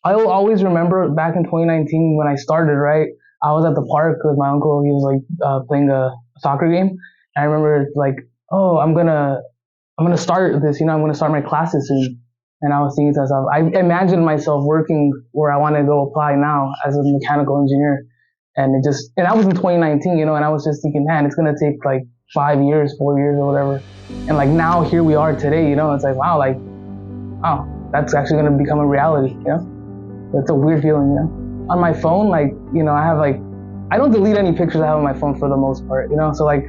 I'll always remember back in 2019 when I started, right? I was at the park with my uncle. He was like playing a soccer game. And I remember like, oh, I'm gonna start this. I'm gonna start my classes soon. And I was thinking to myself, I imagined myself working where I want to go apply now as a mechanical engineer. And that was in 2019, and I was just thinking, man, it's gonna take like 5 years, 4 years, or whatever. And like now, here we are today. It's like wow, wow, that's actually gonna become a reality. It's a weird feeling. On my phone, I have I don't delete any pictures I have on my phone for the most part. So like,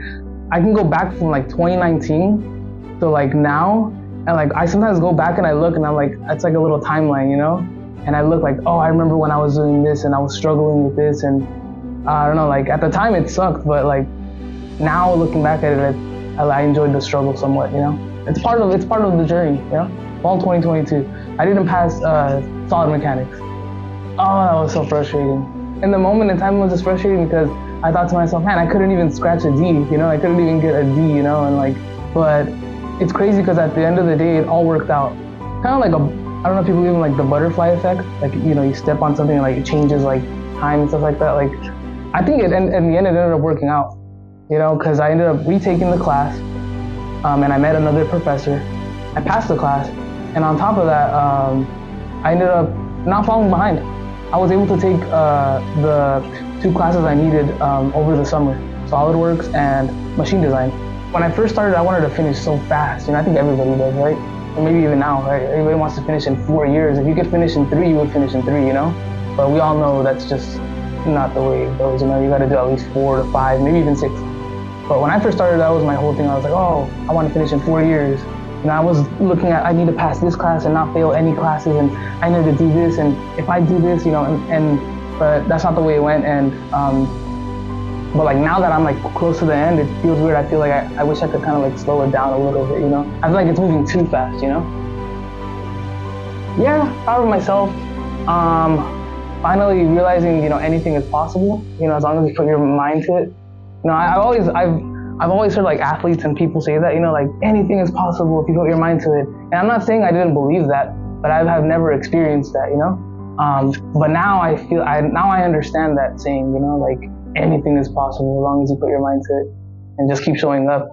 I can go back from like 2019 to like now, and like I sometimes go back and I look and I'm like, it's like a little timeline. And I look like, oh, I remember when I was doing this and I was struggling with this, and I don't know, like at the time it sucked, but like now looking back at it, I enjoyed the struggle somewhat. It's part of the journey. Fall 2022, I didn't pass solid mechanics. Oh, that was so frustrating. In the moment in time, it was just frustrating because I thought to myself, man, I couldn't even scratch a D. I couldn't even get a D. But it's crazy because at the end of the day, it all worked out. Kind of like I don't know if you believe in like the butterfly effect. Like, you step on something and like it changes like time and stuff like that. Like, I think in the end, it ended up working out. Because I ended up retaking the class, and I met another professor. I passed the class, and on top of that, I ended up not falling behind. I was able to take the two classes I needed over the summer, SolidWorks and machine design. When I first started, I wanted to finish so fast. I think everybody does, right? Or maybe even now, right? Everybody wants to finish in 4 years. If you could finish in 3, you would finish in 3, But we all know that's just not the way it goes. You got to do at least 4 to 5, maybe even 6. But when I first started, that was my whole thing. I was like, oh, I want to finish in 4 years. I was looking at, I need to pass this class and not fail any classes, and I need to do this, and if I do this, but that's not the way it went. And but like now that I'm like close to the end, it feels weird. I feel like I wish I could kind of like slow it down a little bit. I feel like it's moving too fast. Yeah, proud of myself. Finally realizing anything is possible. As long as you put your mind to it. I've always heard like athletes and people say that, like anything is possible if you put your mind to it. And I'm not saying I didn't believe that, but I have never experienced that. But now I understand that saying, like anything is possible as long as you put your mind to it and just keep showing up.